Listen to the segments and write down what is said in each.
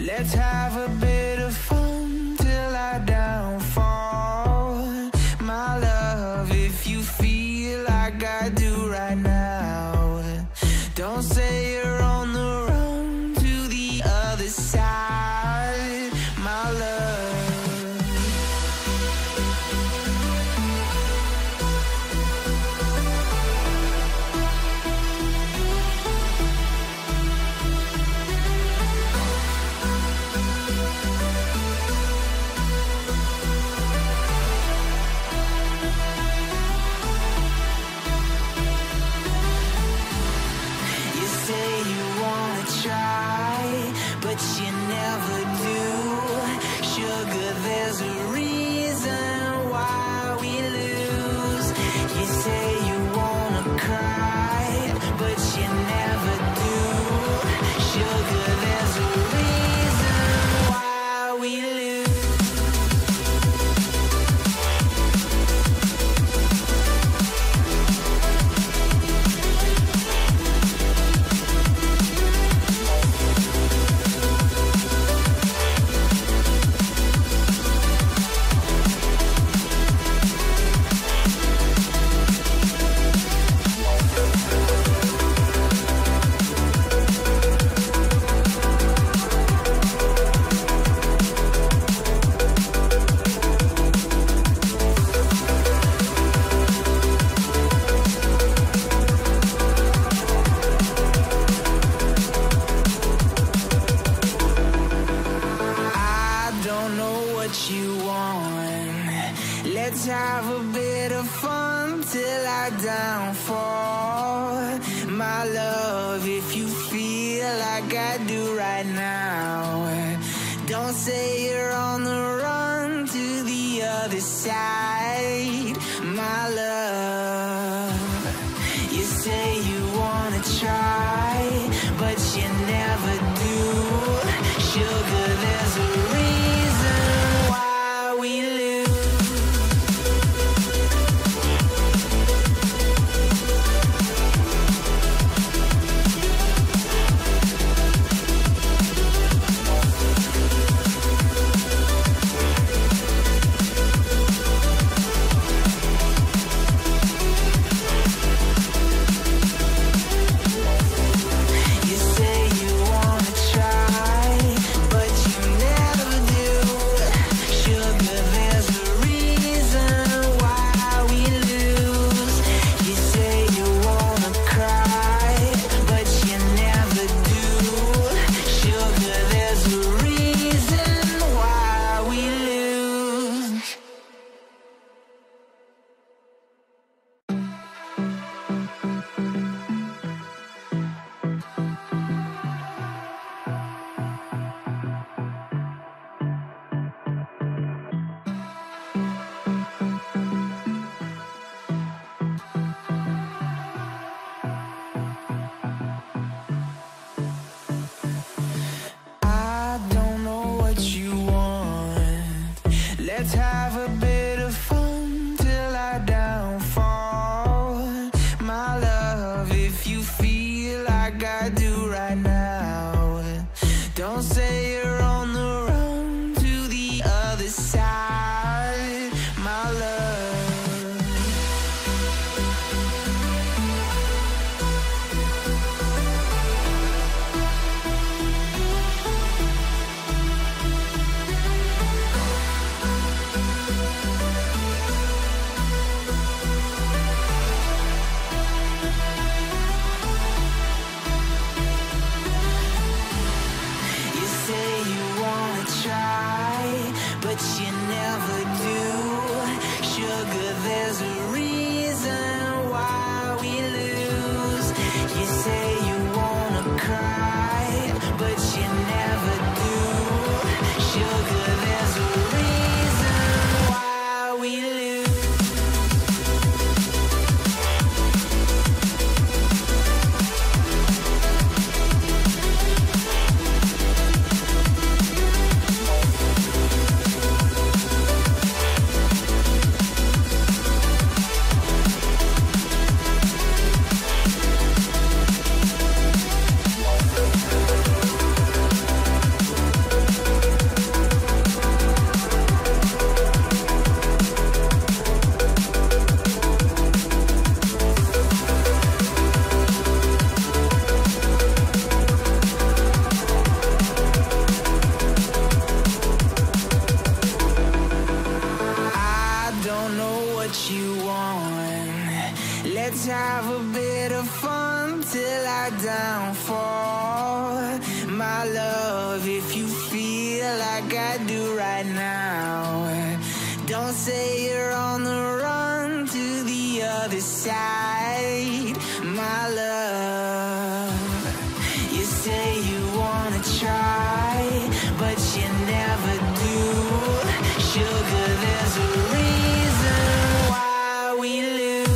Let's have a bit of fun till I downfall. My love, if you feel like I do right now, don't say you're on the run to the other side, my love. But you never do. Sugar, there's a reason why we lose. You say you wanna cry, but you never do. Sugar, there's a reason why we lose. You want. Let's have a bit of fun till I downfall. My love, if you feel like I do right now, don't say you're on the run to the other side, my love. You say you wanna try, but you never do. Sugar, there's a reason why we lose. You say you wanna try, but you never do. Sugar, there's a reason why we lose. You say you wanna cry, but you never do. Sugar, there's a reason why we lose. I don't know what you want. Let's have a bit of fun till I downfall. My love, if you feel like I do right now, don't say you're on the run to the other side, my love. like I do right now. Don't say you're on the run to the other side, my love. You say you wanna try, but you never do. Sugar, there's a reason why we lose.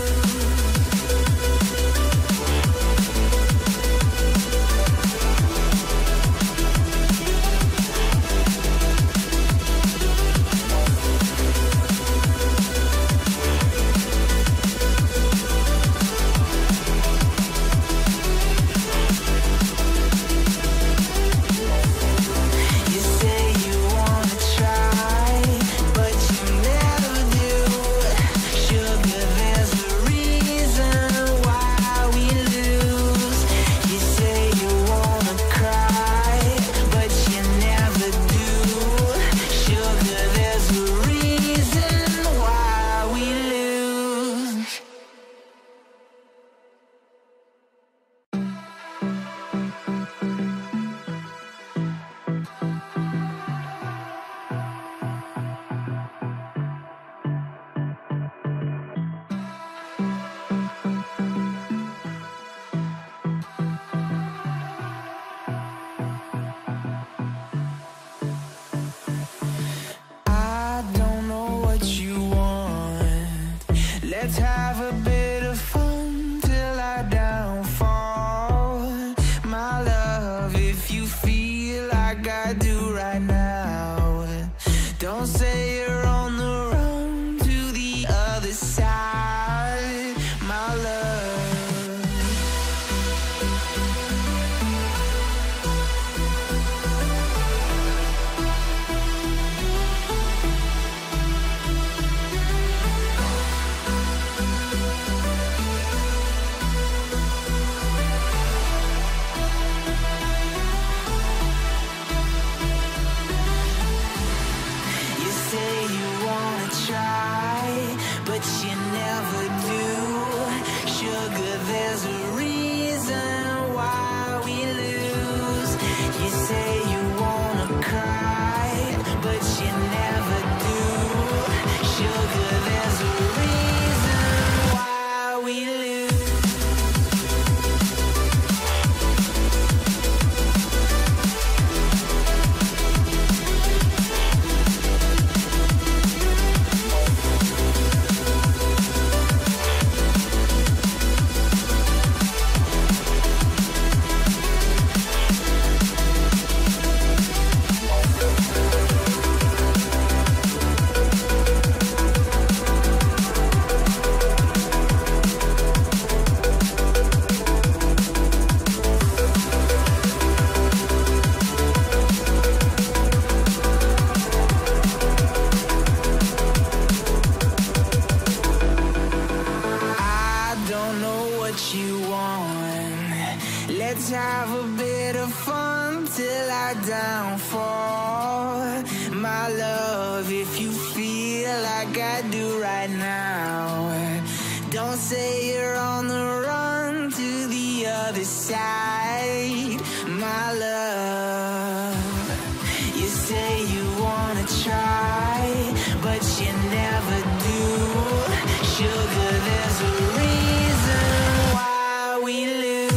Let's have a bit of fun till I downfall, my love. If you feel like I do right now, don't say you're on the run to the other side, my love. But you never do. Sugar, there's a reason why we lose. You say you wanna cry, but you never do. Sugar, there's a reason why we lose. Let's have a bit of fun till I downfall, my love. If you feel like I do right now, don't say you're on the run to the other side, my love. You say you wanna try, but you never do. Sugar, there's a reason why we lose.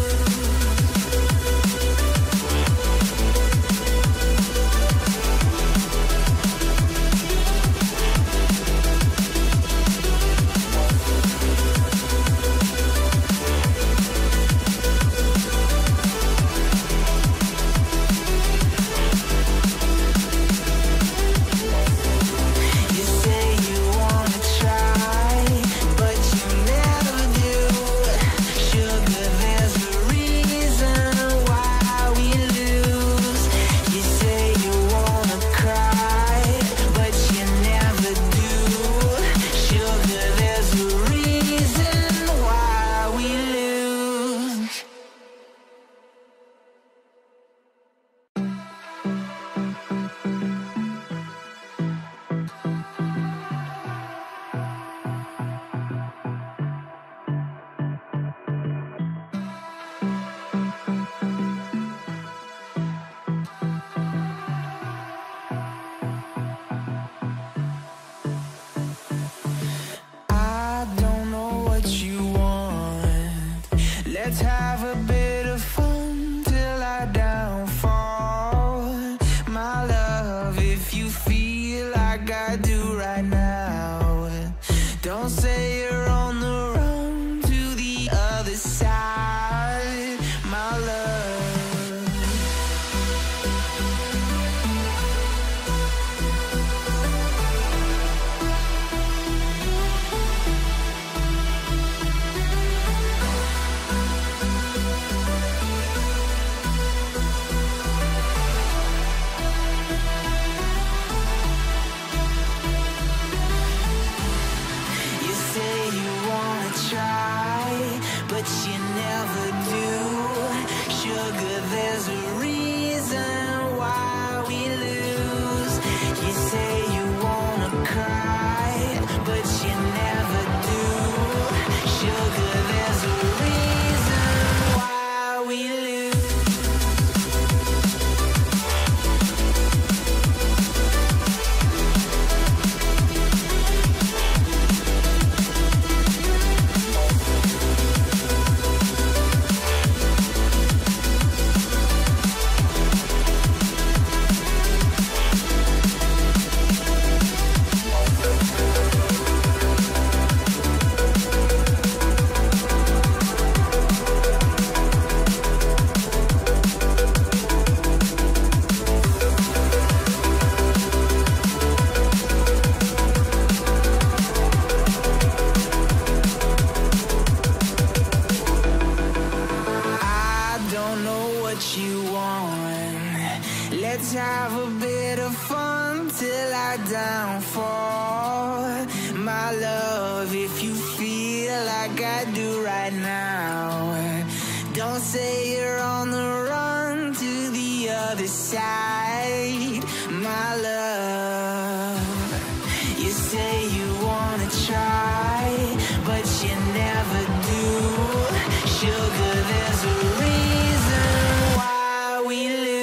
You say you if you feel like I do right now. Don't say you're on the run to the other side, my love. But you never do. Sugar, there's a reason why we lose. You say you wanna cry, but you never do. Sugar, there's a reason why we lose. You want. Let's have a bit of fun till I downfall, my love. If you feel like I do right now, don't say you're on the run to the other side, my love. You say you wanna try, but you never do. Sugar, there's a reason why we lose.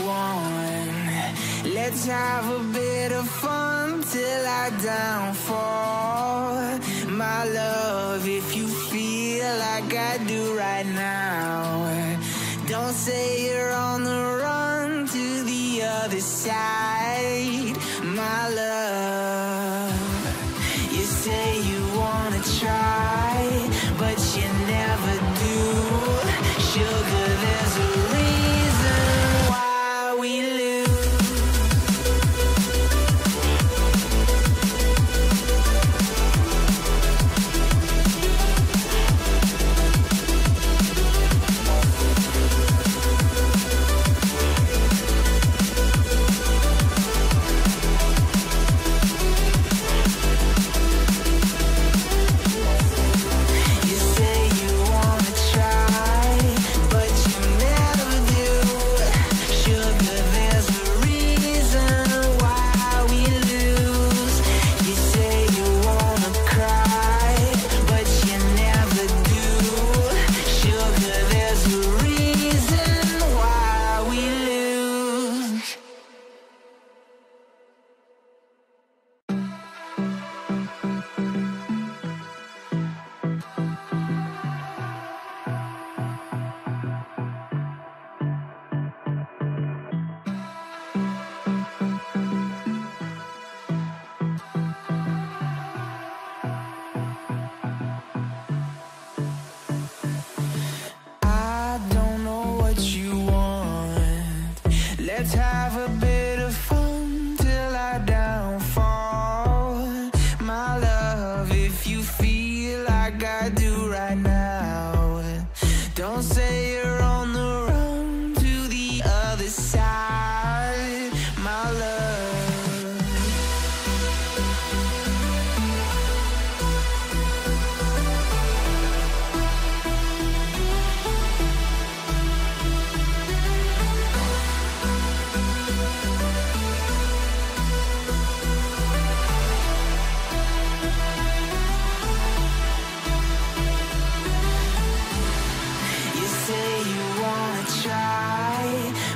on. Let's have a bit of fun till I downfall. My love, if you feel like I do right now, don't say you're on the run to the other side. My love, you say you wanna try, but you never do. Sugar, there's a reason why we lose. Let's have a bit of fun till I downfall. My love, if you feel like I do right now, don't say you're on the run to the other side. My love,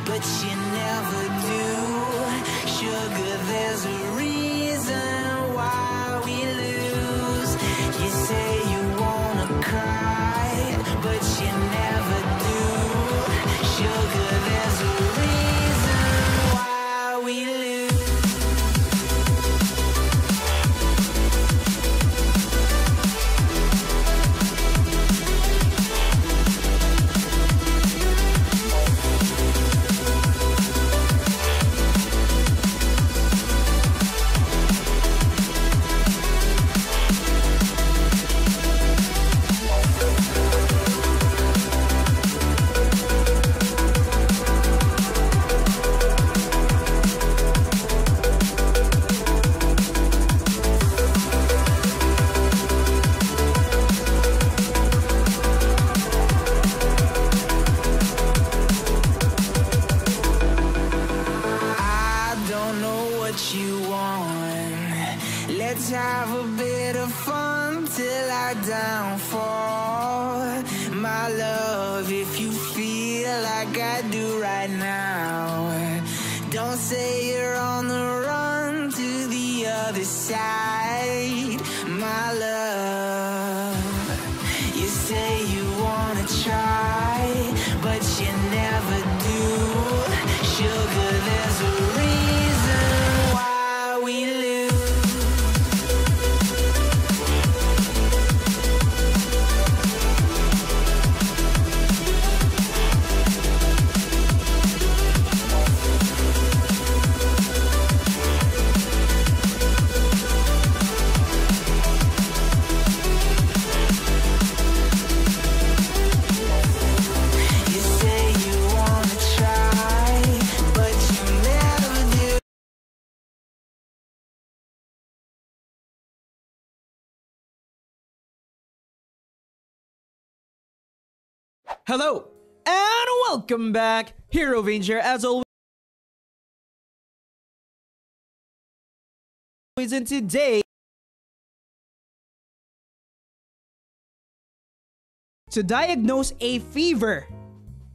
but you never do. Sugar, there's a reason why we lose. You say you wanna cry, but you never do. Sugar, there's a reason why we lose. Let's have a bit of fun till I downfall. My love, if you feel like I do right now, don't say you're on the run to the other side. My love, you say you wanna try, but you never do. Sugar, there's a reason why we lose. Hello, and welcome back! Hero Ranger, as always, and today, to diagnose a fever,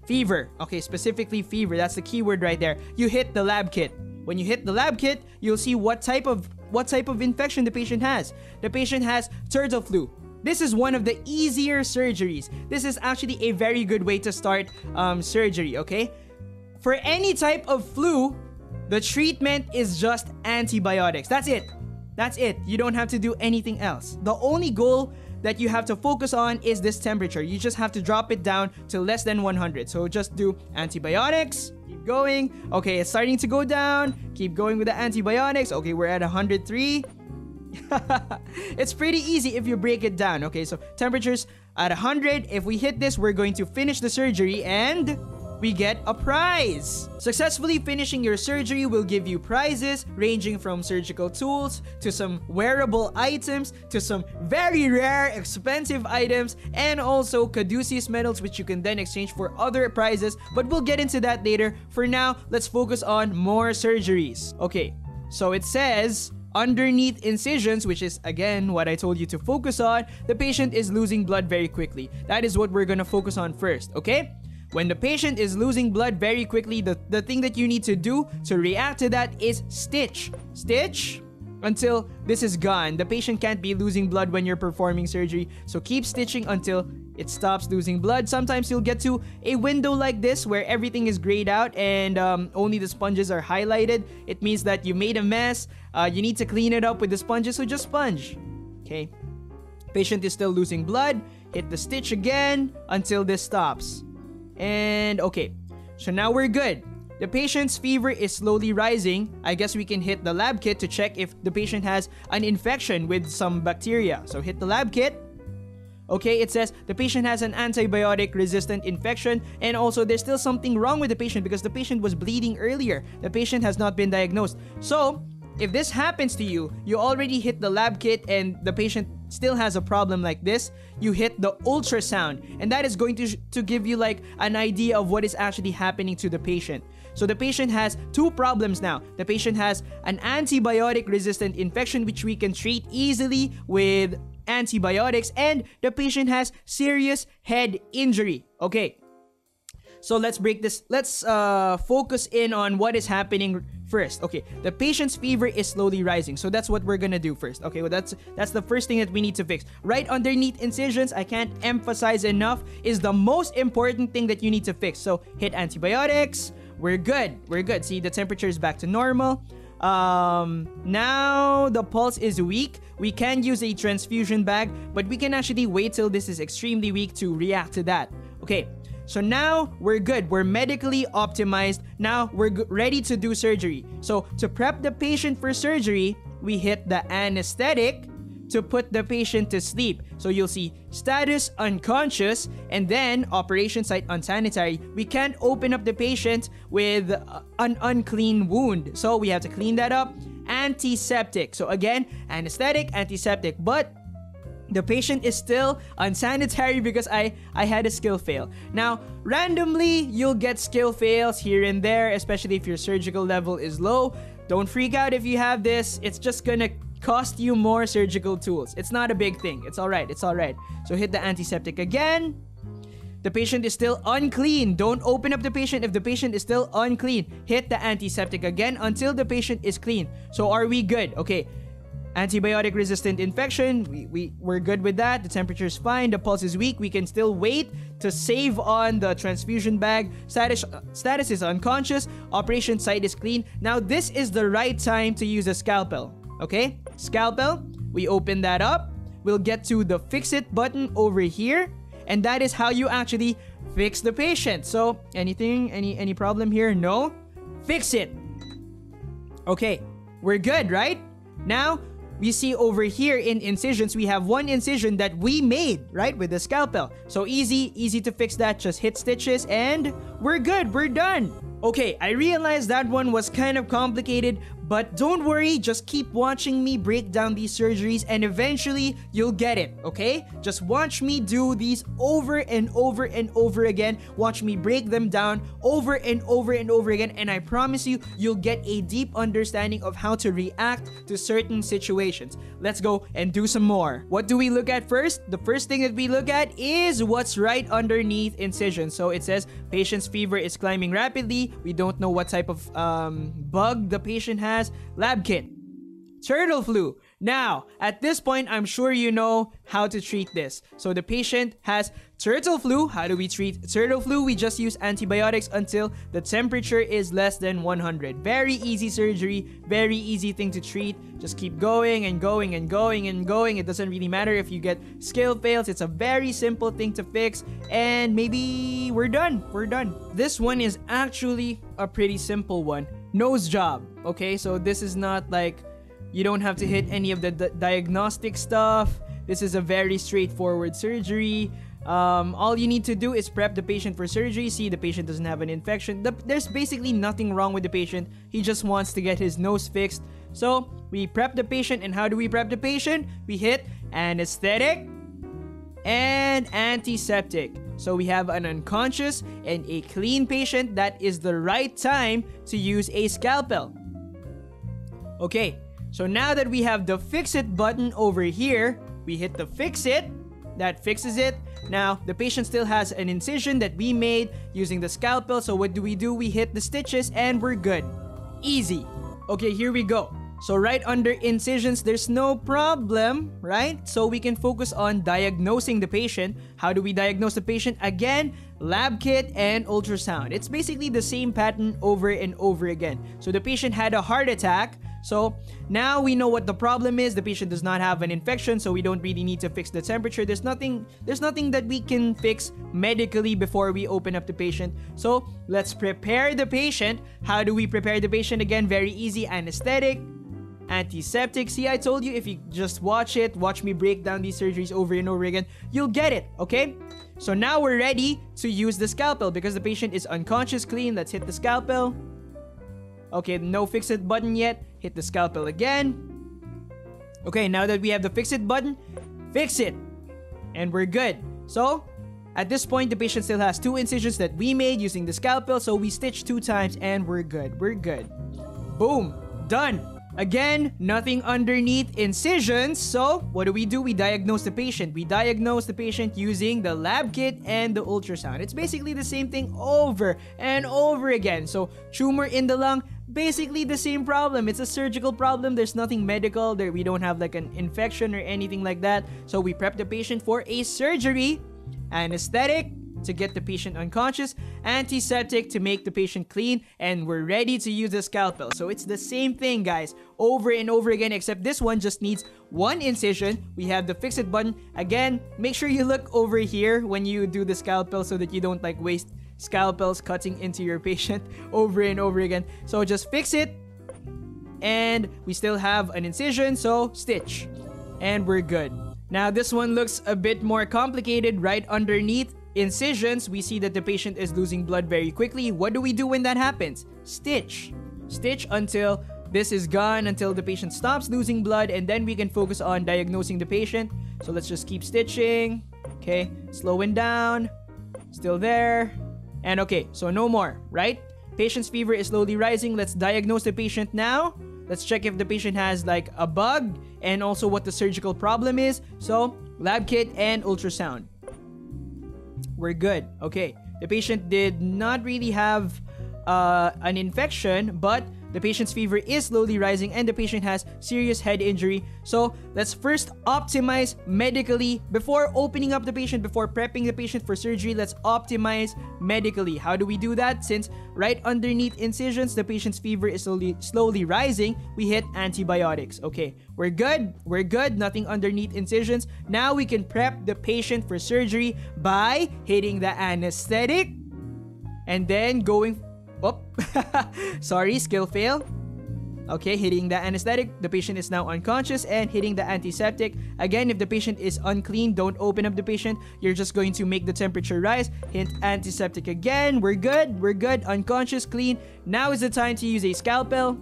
fever. Okay, specifically fever. That's the keyword right there. You hit the lab kit. When you hit the lab kit, you'll see what type of infection the patient has. The patient has turtle flu. This is one of the easier surgeries. This is actually a very good way to start surgery, okay? For any type of flu, the treatment is just antibiotics. That's it. That's it. You don't have to do anything else. The only goal that you have to focus on is this temperature. You just have to drop it down to less than 100. So just do antibiotics. Keep going. Okay, it's starting to go down. Keep going with the antibiotics. Okay, we're at 103. It's pretty easy if you break it down. Okay, so temperatures at 100. If we hit this, we're going to finish the surgery and we get a prize. Successfully finishing your surgery will give you prizes ranging from surgical tools to some wearable items to some very rare expensive items, and also Caduceus medals, which you can then exchange for other prizes, but we'll get into that later. For now, let's focus on more surgeries. Okay, so it says underneath incisions, which is again what I told you to focus on, the patient is losing blood very quickly. That is what we're gonna focus on first, okay? When the patient is losing blood very quickly, the thing that you need to do to react to that is stitch. Stitch until this is gone. The patient can't be losing blood when you're performing surgery, so keep stitching until it stops losing blood. Sometimes you'll get to a window like this where everything is grayed out and only the sponges are highlighted. It means that you made a mess. You need to clean it up with the sponges, so just sponge. Okay. Patient is still losing blood. Hit the stitch again until this stops. And okay, so now we're good. The patient's fever is slowly rising. I guess we can hit the lab kit to check if the patient has an infection with some bacteria. So hit the lab kit. Okay, it says the patient has an antibiotic resistant infection, and also there's still something wrong with the patient because the patient was bleeding earlier. The patient has not been diagnosed. So if this happens to you, you already hit the lab kit and the patient still has a problem like this, you hit the ultrasound, and that is going to give you like an idea of what is actually happening to the patient. So the patient has two problems now. The patient has an antibiotic resistant infection, which we can treat easily with antibiotics, and the patient has serious head injury. Okay, so let's break this. Let's focus in on what is happening first. Okay, the patient's fever is slowly rising, so that's what we're gonna do first. Okay, well that's the first thing that we need to fix. Right underneath incisions, I can't emphasize enough, is the most important thing that you need to fix. So hit antibiotics. We're good. We're good. See, the temperature is back to normal. Now the pulse is weak. We can use a transfusion bag, but we can actually wait till this is extremely weak to react to that. Okay. So now we're good. We're medically optimized. Now we're ready to do surgery. So to prep the patient for surgery, we hit the anesthetic to put the patient to sleep. So you'll see status unconscious and then operation site unsanitary. We can't open up the patient with an unclean wound. So we have to clean that up. Antiseptic. So again, anesthetic, antiseptic. But the patient is still unsanitary because I had a skill fail. Now, randomly, you'll get skill fails here and there, especially if your surgical level is low. Don't freak out if you have this. It's just gonna cost you more surgical tools. It's not a big thing. It's alright. It's alright. So hit the antiseptic again. The patient is still unclean. Don't open up the patient if the patient is still unclean. Hit the antiseptic again until the patient is clean. So are we good? Okay. Antibiotic resistant infection, we're good with that. The temperature is fine, the pulse is weak. We can still wait to save on the transfusion bag. Status is unconscious. Operation site is clean. Now this is the right time to use a scalpel. Okay, scalpel, we open that up. We'll get to the fix it button over here, and that is how you actually fix the patient. So any problem here? No, fix it. Okay, we're good, right? Now we see over here in incisions, we have one incision that we made, right, with the scalpel. So easy to fix that. Just hit stitches and we're good. We're done. Okay, I realized that one was kind of complicated, But don't worry, just keep watching me break down these surgeries and eventually you'll get it, okay? Just watch me do these over and over and over again. Watch me break them down over and over and over again, and I promise you, you'll get a deep understanding of how to react to certain situations. Let's go and do some more. What do we look at first? The first thing that we look at is what's right underneath incision. So it says patient's fever is climbing rapidly. We don't know what type of bug the patient has. Lab kit. Turtle flu. Now, at this point, I'm sure you know how to treat this. So the patient has turtle flu. How do we treat turtle flu? We just use antibiotics until the temperature is less than 100. Very easy surgery, very easy thing to treat. Just keep going and going and going and going. It doesn't really matter if you get scale fails. It's a very simple thing to fix, and maybe we're done. We're done. This one is actually a pretty simple one. Nose job. Okay, so this is not like you don't have to hit any of the diagnostic stuff. This is a very straightforward surgery. All you need to do is prep the patient for surgery. See, the patient doesn't have an infection. There's basically nothing wrong with the patient. He just wants to get his nose fixed. So we prep the patient, and how do we prep the patient? We hit anesthetic and antiseptic. So we have an unconscious and a clean patient. That is the right time to use a scalpel. Okay. So now that we have the fix it button over here, we hit the fix it. That fixes it. Now, the patient still has an incision that we made using the scalpel. So what do? We hit the stitches and we're good. Easy. Okay, here we go. So right under incisions, there's no problem, right? So we can focus on diagnosing the patient. How do we diagnose the patient? Again, lab kit and ultrasound. It's basically the same pattern over and over again. So the patient had a heart attack. So now we know what the problem is. The patient does not have an infection, so we don't really need to fix the temperature. There's nothing that we can fix medically before we open up the patient. So let's prepare the patient. How do we prepare the patient? Again, very easy. Anesthetic, antiseptic. See, I told you, if you just watch me break down these surgeries over and over again, you'll get it, okay? So now we're ready to use the scalpel because the patient is unconscious, clean. Let's hit the scalpel. Okay, no fix it button yet. Hit the scalpel again. Okay, now that we have the fix it button, fix it. And we're good. So, at this point, the patient still has 2 incisions that we made using the scalpel. So we stitch 2 times and we're good. We're good. Boom. Done. Again, nothing underneath incisions. So, what do? We diagnose the patient. We diagnose the patient using the lab kit and the ultrasound. It's basically the same thing over and over again. So, tumor in the lung, basically the same problem. It's a surgical problem. There's nothing medical. We don't have like an infection or anything like that. So, we prep the patient for a surgery. Anesthetic to get the patient unconscious, antiseptic to make the patient clean, and we're ready to use the scalpel. So it's the same thing, guys, over and over again, except this one just needs 1 incision. We have the fix it button. Again, make sure you look over here when you do the scalpel so that you don't like waste scalpels cutting into your patient over and over again. So just fix it, and we still have an incision, so stitch, and we're good. Now this one looks a bit more complicated. Right underneath incisions, we see that the patient is losing blood very quickly. What do we do when that happens? Stitch. Stitch until this is gone, until the patient stops losing blood, and then we can focus on diagnosing the patient. So let's just keep stitching. Okay, slowing down. Still there. And okay, so no more, right? Patient's fever is slowly rising. Let's diagnose the patient now. Let's check if the patient has like a bug and also what the surgical problem is. So, lab kit and ultrasound. We're good. Okay. The patient did not really have an infection, but the patient's fever is slowly rising and the patient has serious head injury. So let's first optimize medically before opening up the patient, before prepping the patient for surgery. Let's optimize medically. How do we do that? Since right underneath incisions, the patient's fever is slowly rising, we hit antibiotics. Okay, we're good. We're good. Nothing underneath incisions. Now we can prep the patient for surgery by hitting the anesthetic and then going... Oh, sorry, skill fail. Okay, hitting the anesthetic. The patient is now unconscious and hitting the antiseptic. Again, if the patient is unclean, don't open up the patient. You're just going to make the temperature rise. Hit antiseptic again. We're good. We're good. Unconscious, clean. Now is the time to use a scalpel.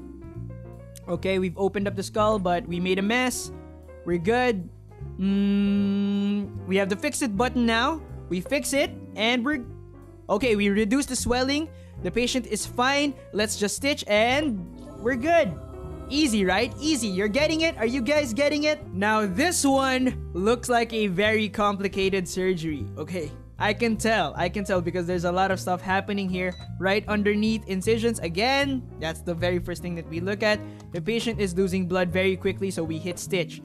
Okay, we've opened up the skull, but we made a mess. We're good. We have the fix it button now. We fix it, and we're... Okay, we reduce the swelling. The patient is fine. Let's just stitch, and we're good. Easy, right? Easy. You're getting it? Are you guys getting it? Now, this one looks like a very complicated surgery. Okay, I can tell because there's a lot of stuff happening here right underneath incisions. Again, that's the very first thing that we look at. The patient is losing blood very quickly, so we hit stitch.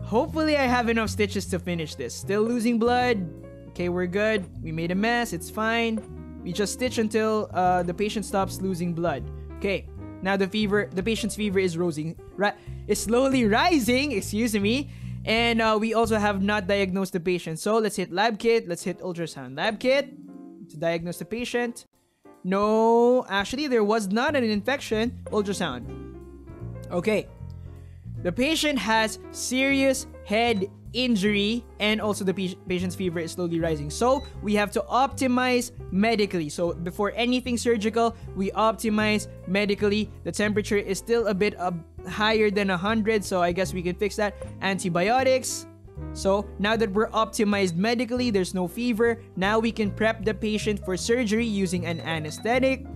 Hopefully I have enough stitches to finish this. Still losing blood. Okay, we're good. We made a mess. It's fine. We just stitch until the patient stops losing blood. Okay, now the patient's fever is slowly rising, excuse me. And we also have not diagnosed the patient. So let's hit lab kit. Let's hit ultrasound. Lab kit to diagnose the patient. No, actually there was not an infection. Ultrasound. Okay. The patient has serious head injury and also the patient's fever is slowly rising. So we have to optimize medically. So before anything surgical, we optimize medically. The temperature is still a bit higher than 100, so I guess we can fix that. Antibiotics. So now that we're optimized medically, there's no fever. Now we can prep the patient for surgery using an anesthetic,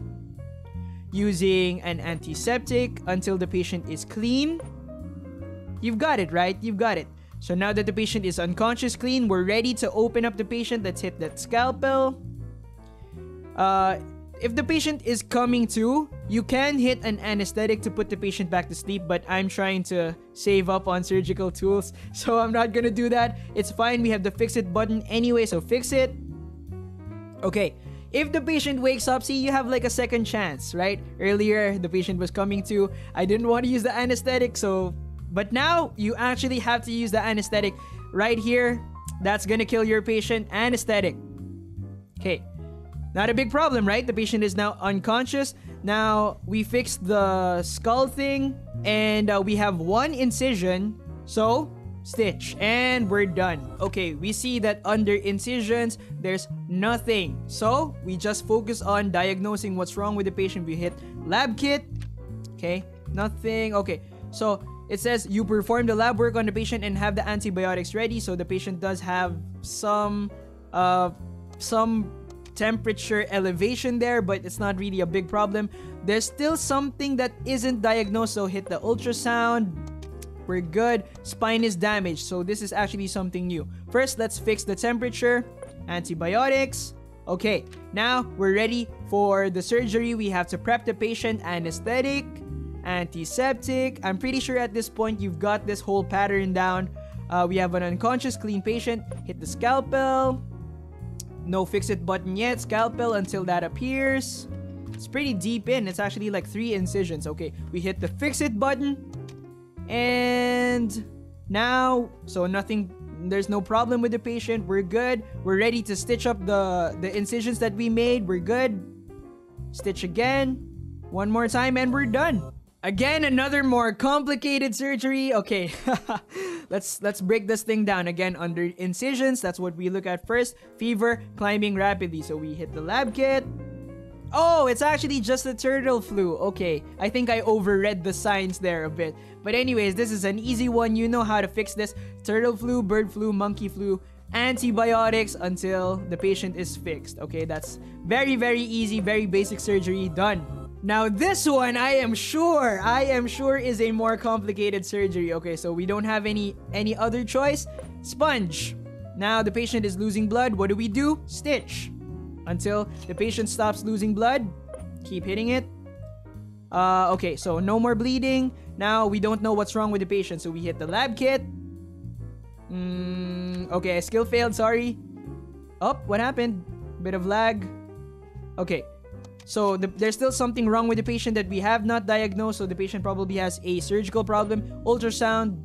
using an antiseptic until the patient is clean. You've got it, right? You've got it. So now that the patient is unconscious, clean, we're ready to open up the patient. Let's hit that scalpel. If the patient is coming to, you can hit an anesthetic to put the patient back to sleep, but I'm trying to save up on surgical tools, so I'm not gonna do that. It's fine, we have the fix it button anyway, so fix it. Okay, if the patient wakes up, see, you have like a second chance, right? Earlier, the patient was coming to, I didn't want to use the anesthetic, so... But now, you actually have to use the anesthetic right here. That's gonna kill your patient. Anesthetic. Okay. Not a big problem, right? The patient is now unconscious. Now, we fixed the skull thing. And we have one incision. So, stitch. And we're done. Okay, we see that under incisions, there's nothing. So, we just focus on diagnosing what's wrong with the patient. We hit lab kit. Okay, nothing. Okay, so... It says you perform the lab work on the patient and have the antibiotics ready. So the patient does have some temperature elevation there, but it's not really a big problem. There's still something that isn't diagnosed, so hit the ultrasound. We're good. Spine is damaged, so this is actually something new. First, let's fix the temperature. Antibiotics. Okay, now we're ready for the surgery. We have to prep the patient. Anesthetic. Antiseptic. I'm pretty sure at this point you've got this whole pattern down. We have an unconscious clean patient. Hit the scalpel. No fix it button yet. Scalpel until that appears. It's pretty deep in. It's actually like 3 incisions. Okay, we hit the fix it button. And now, so nothing, there's no problem with the patient. We're good. We're ready to stitch up the incisions that we made. We're good. Stitch again. One more time and we're done. Again, another more complicated surgery. Okay, let's break this thing down. Again, under incisions, that's what we look at first. Fever, climbing rapidly. So we hit the lab kit. Oh, it's actually just the turtle flu. Okay, I think I overread the signs there a bit. But anyways, this is an easy one. You know how to fix this. Turtle flu, bird flu, monkey flu. Antibiotics until the patient is fixed. Okay, that's very, very easy, very basic surgery. Done. Now this one, I am sure is a more complicated surgery. Okay, so we don't have any other choice. Sponge. Now the patient is losing blood. What do? Stitch. Until the patient stops losing blood. Keep hitting it. Okay, so no more bleeding. Now we don't know what's wrong with the patient, so we hit the lab kit. Okay, skill failed, sorry. Oh, what happened? Bit of lag. Okay. So there's still something wrong with the patient that we have not diagnosed. So the patient probably has a surgical problem. Ultrasound.